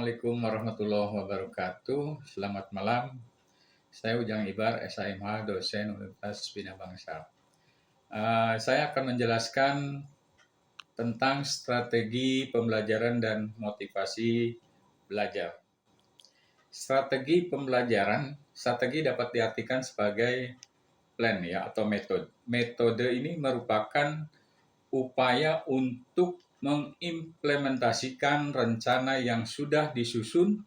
Assalamualaikum warahmatullahi wabarakatuh. Selamat malam. Saya Ujang Ibar, SHMH, dosen Universitas Bina Bangsa. Saya akan menjelaskan tentang strategi pembelajaran dan motivasi belajar. Strategi dapat diartikan sebagai plan ya atau metode. Metode ini merupakan upaya untuk mengimplementasikan rencana yang sudah disusun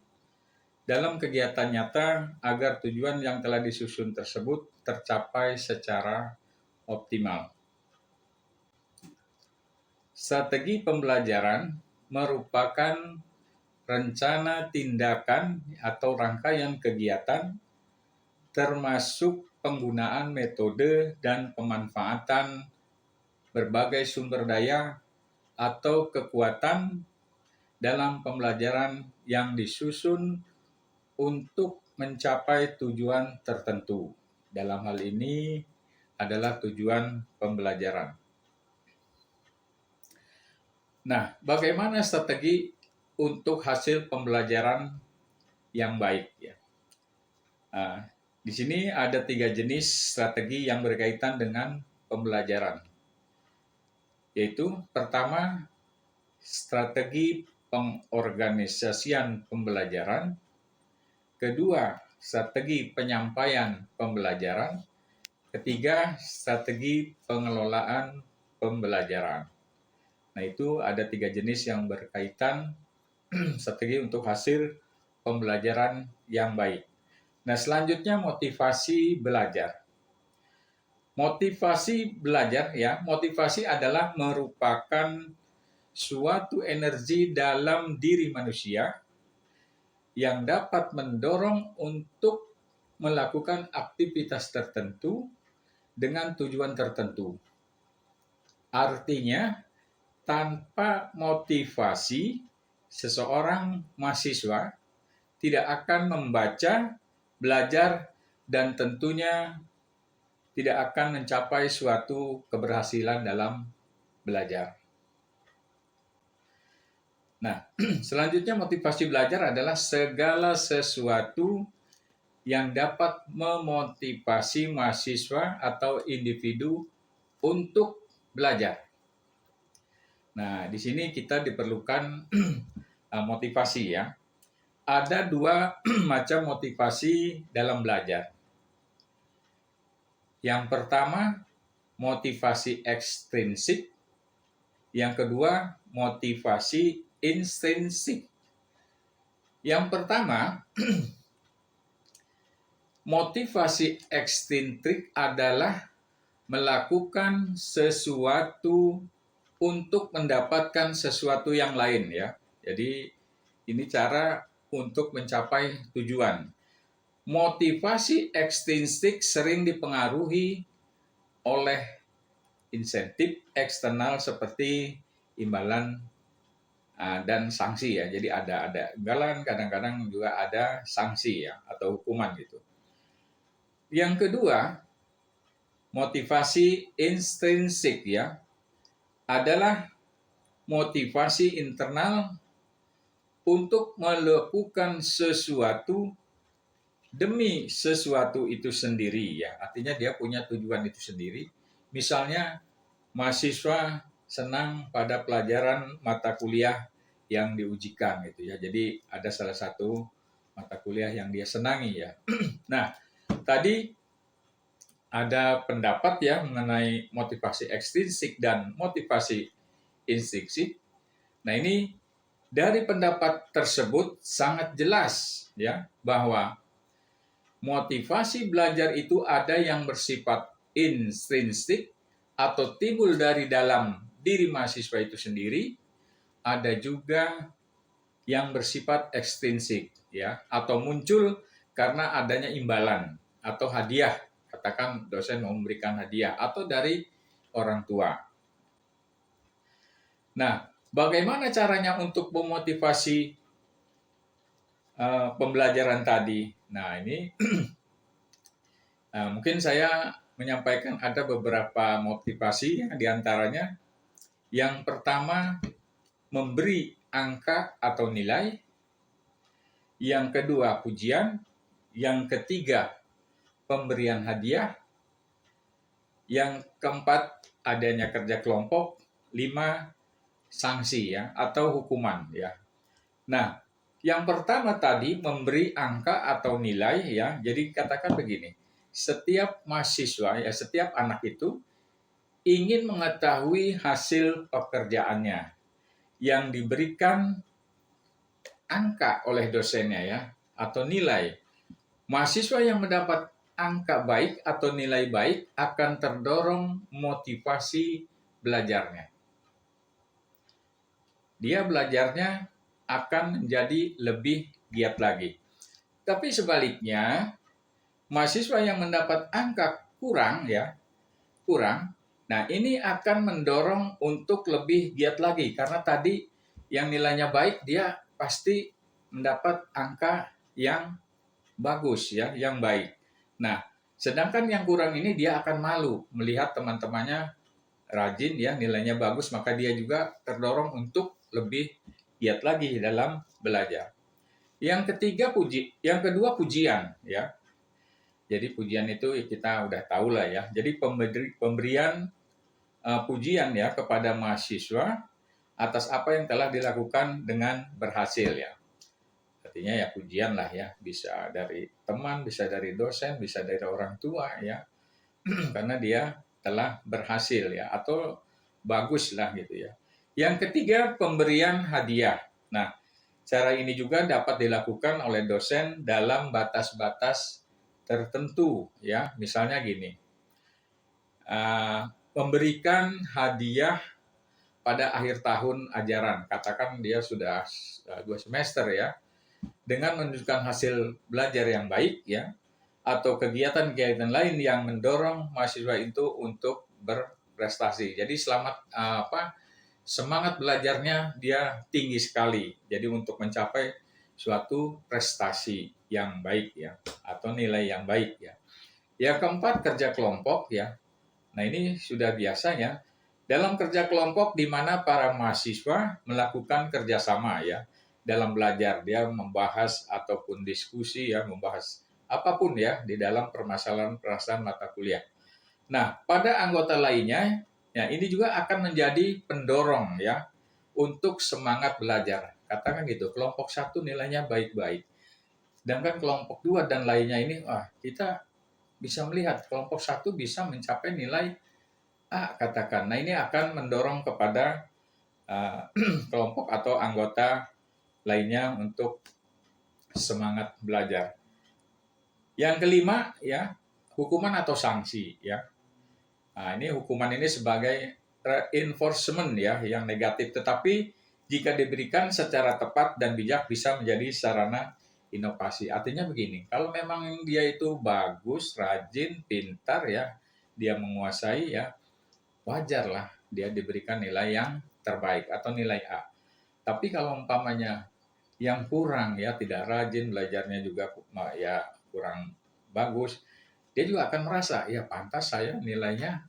dalam kegiatan nyata agar tujuan yang telah disusun tersebut tercapai secara optimal. Strategi pembelajaran merupakan rencana tindakan atau rangkaian kegiatan termasuk penggunaan metode dan pemanfaatan berbagai sumber daya atau kekuatan dalam pembelajaran yang disusun untuk mencapai tujuan tertentu. Dalam hal ini adalah tujuan pembelajaran. Nah, bagaimana strategi untuk hasil pembelajaran yang baik? Ya. Di sini ada 3 jenis strategi yang berkaitan dengan pembelajaran. Yaitu pertama, strategi pengorganisasian pembelajaran. Kedua, strategi penyampaian pembelajaran. Ketiga, strategi pengelolaan pembelajaran. Nah, itu ada 3 jenis yang berkaitan strategi untuk hasil pembelajaran yang baik. Nah, selanjutnya motivasi belajar. Motivasi belajar ya, motivasi adalah merupakan suatu energi dalam diri manusia yang dapat mendorong untuk melakukan aktivitas tertentu dengan tujuan tertentu. Artinya, tanpa motivasi, seseorang mahasiswa tidak akan membaca, belajar, dan tentunya tidak akan mencapai suatu keberhasilan dalam belajar. Nah, selanjutnya motivasi belajar adalah segala sesuatu yang dapat memotivasi mahasiswa atau individu untuk belajar. Nah, di sini kita diperlukan motivasi ya. Ada 2 macam motivasi dalam belajar. Yang pertama, motivasi ekstrinsik. Yang kedua, motivasi intrinsik. Yang pertama, motivasi ekstrinsik adalah melakukan sesuatu untuk mendapatkan sesuatu yang lain ya. Jadi ini cara untuk mencapai tujuan. Motivasi ekstrinsik sering dipengaruhi oleh insentif eksternal seperti imbalan dan sanksi ya. Jadi ada imbalan, kadang-kadang juga ada sanksi ya atau hukuman gitu. Yang kedua, motivasi intrinsik ya adalah motivasi internal untuk melakukan sesuatu demi sesuatu itu sendiri ya. Artinya dia punya tujuan itu sendiri. Misalnya mahasiswa senang pada pelajaran mata kuliah yang diujikan gitu ya. Jadi ada salah satu mata kuliah yang dia senangi ya. Nah, tadi ada pendapat ya mengenai motivasi ekstrinsik dan motivasi intrinsik. Nah, ini dari pendapat tersebut sangat jelas ya bahwa motivasi belajar itu ada yang bersifat intrinsik atau timbul dari dalam diri mahasiswa itu sendiri, ada juga yang bersifat ekstrinsik ya atau muncul karena adanya imbalan atau hadiah, katakan dosen mau memberikan hadiah atau dari orang tua. Nah, bagaimana caranya untuk memotivasi pembelajaran tadi? Nah, ini mungkin saya menyampaikan ada beberapa motivasi ya, diantaranya yang pertama memberi angka atau nilai, yang kedua pujian, yang ketiga pemberian hadiah, yang keempat adanya kerja kelompok, 5 sanksi ya atau hukuman ya. Nah, yang pertama tadi memberi angka atau nilai ya. Jadi katakan begini, setiap mahasiswa ya, setiap anak itu ingin mengetahui hasil pekerjaannya yang diberikan angka oleh dosennya ya atau nilai. Mahasiswa yang mendapat angka baik atau nilai baik akan terdorong motivasi belajarnya. Dia belajarnya akan menjadi lebih giat lagi. Tapi sebaliknya, mahasiswa yang mendapat angka kurang ya, kurang. Nah, ini akan mendorong untuk lebih giat lagi karena tadi yang nilainya baik dia pasti mendapat angka yang bagus ya, yang baik. Nah, sedangkan yang kurang ini dia akan malu melihat teman-temannya rajin ya, nilainya bagus, maka dia juga terdorong untuk lebih giat lagi dalam belajar. Yang kedua pujian ya. Jadi pujian itu kita udah tahu lah ya. Jadi pemberian pujian ya kepada mahasiswa atas apa yang telah dilakukan dengan berhasil ya. Artinya ya pujian lah ya, bisa dari teman, bisa dari dosen, bisa dari orang tua ya. Karena dia telah berhasil ya atau bagus lah gitu ya. Yang ketiga pemberian hadiah. Nah, cara ini juga dapat dilakukan oleh dosen dalam batas-batas tertentu ya. Misalnya gini, memberikan hadiah pada akhir tahun ajaran. Katakan dia sudah 2 semester ya, dengan menunjukkan hasil belajar yang baik ya, atau kegiatan-kegiatan lain yang mendorong mahasiswa itu untuk berprestasi. Jadi semangat belajarnya dia tinggi sekali. Jadi untuk mencapai suatu prestasi yang baik ya atau nilai yang baik ya. Yang keempat kerja kelompok ya. Nah, ini sudah biasanya dalam kerja kelompok di mana para mahasiswa melakukan kerjasama ya dalam belajar. Dia membahas ataupun diskusi ya, membahas apapun ya di dalam permasalahan-permasalahan mata kuliah. Nah, pada anggota lainnya, ya ini juga akan menjadi pendorong ya untuk semangat belajar. Katakan gitu, kelompok 1 nilainya baik-baik. Sedangkan kelompok 2 dan lainnya ini, kita bisa melihat kelompok 1 bisa mencapai nilai A, katakan. Nah, ini akan mendorong kepada kelompok atau anggota lainnya untuk semangat belajar. Yang kelima ya, hukuman atau sanksi ya. Nah, ini hukuman ini sebagai reinforcement ya yang negatif, tetapi jika diberikan secara tepat dan bijak bisa menjadi sarana inovasi. Artinya begini, kalau memang dia itu bagus, rajin, pintar ya, dia menguasai ya, wajarlah dia diberikan nilai yang terbaik atau nilai A. Tapi kalau umpamanya yang kurang ya, tidak rajin, belajarnya juga ya kurang bagus, dia juga akan merasa ya pantas saya nilainya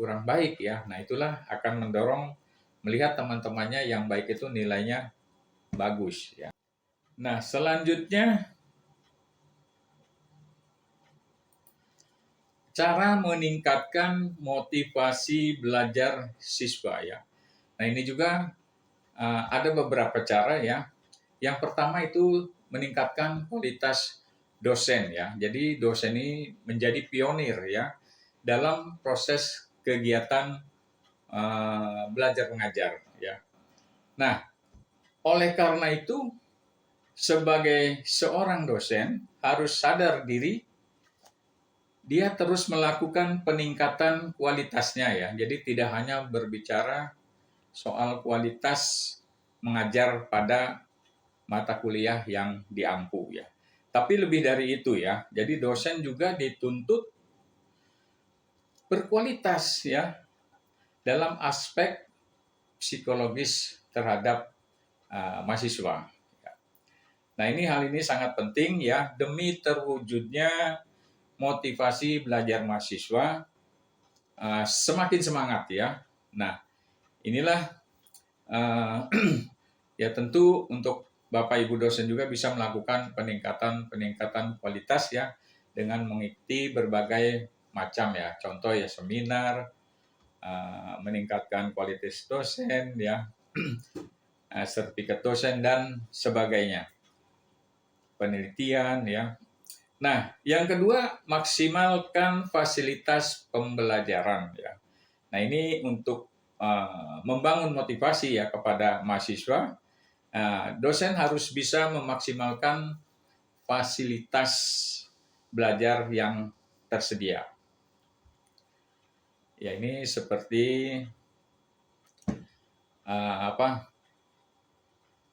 kurang baik ya. Nah, itulah akan mendorong melihat teman-temannya yang baik itu nilainya bagus ya. Nah, selanjutnya cara meningkatkan motivasi belajar siswa ya. Nah, ini juga ada beberapa cara ya. Yang pertama itu meningkatkan kualitas dosen ya. Jadi dosen ini menjadi pionir ya dalam proses kegiatan belajar mengajar ya. Nah, oleh karena itu sebagai seorang dosen harus sadar diri dia terus melakukan peningkatan kualitasnya ya. Jadi tidak hanya berbicara soal kualitas mengajar pada mata kuliah yang diampu ya. Tapi lebih dari itu ya. Jadi dosen juga dituntut berkualitas ya dalam aspek psikologis terhadap mahasiswa. Nah, hal ini sangat penting ya demi terwujudnya motivasi belajar mahasiswa semakin semangat ya. Nah, inilah ya tentu untuk Bapak Ibu dosen juga bisa melakukan peningkatan kualitas ya dengan mengikuti berbagai macam ya, contoh ya seminar, meningkatkan kualitas dosen ya, sertifikat dosen dan sebagainya, penelitian ya. Nah, yang kedua, maksimalkan fasilitas pembelajaran ya. Nah, ini untuk membangun motivasi ya kepada mahasiswa. Dosen harus bisa memaksimalkan fasilitas belajar yang tersedia. Ya, ini seperti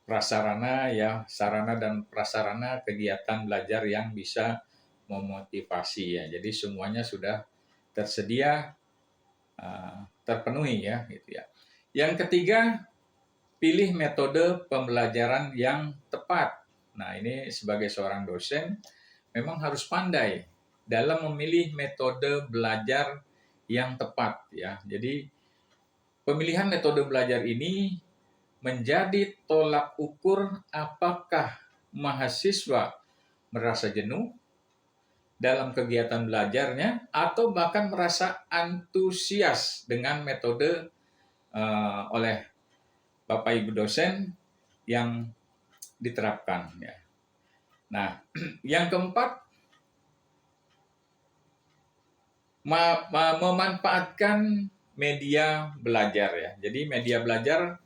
prasarana ya, sarana dan prasarana kegiatan belajar yang bisa memotivasi ya. Jadi semuanya sudah tersedia, terpenuhi ya, gitu ya. Yang ketiga, pilih metode pembelajaran yang tepat. Nah, ini sebagai seorang dosen memang harus pandai dalam memilih metode belajar yang tepat ya. Jadi pemilihan metode belajar ini menjadi tolak ukur apakah mahasiswa merasa jenuh dalam kegiatan belajarnya atau bahkan merasa antusias dengan metode oleh Bapak Ibu dosen yang diterapkan ya. Nah, yang keempat, memanfaatkan media belajar ya. Jadi media belajar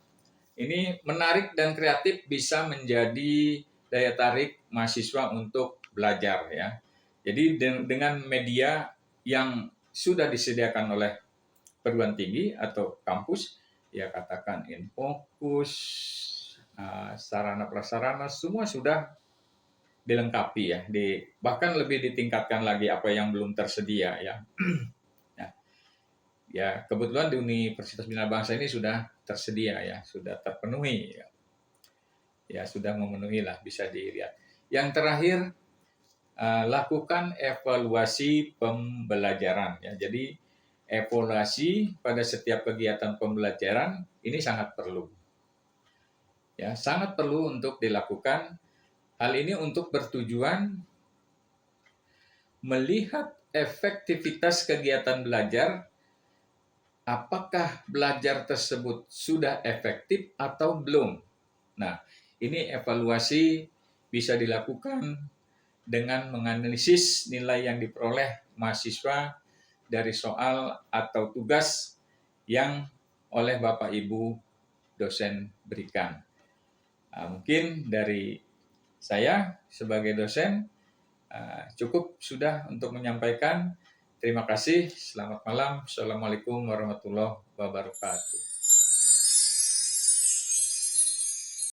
ini menarik dan kreatif, bisa menjadi daya tarik mahasiswa untuk belajar ya. Jadi dengan media yang sudah disediakan oleh perguruan tinggi atau kampus, ya katakan InFokus, sarana prasarana semua sudah dilengkapi ya, bahkan lebih ditingkatkan lagi apa yang belum tersedia ya. Ya, kebetulan di Universitas Bina Bangsa ini sudah tersedia ya, sudah terpenuhi ya. Ya, sudah memenuhi lah, bisa dilihat. Yang terakhir, lakukan evaluasi pembelajaran ya. Jadi evaluasi pada setiap kegiatan pembelajaran ini sangat perlu. Ya, sangat perlu untuk dilakukan. Hal ini untuk bertujuan melihat efektivitas kegiatan belajar, apakah belajar tersebut sudah efektif atau belum. Nah, ini evaluasi bisa dilakukan dengan menganalisis nilai yang diperoleh mahasiswa dari soal atau tugas yang oleh Bapak Ibu dosen berikan. Mungkin dari saya sebagai dosen cukup sudah untuk menyampaikan. Terima kasih. Selamat malam. Assalamualaikum warahmatullahi wabarakatuh.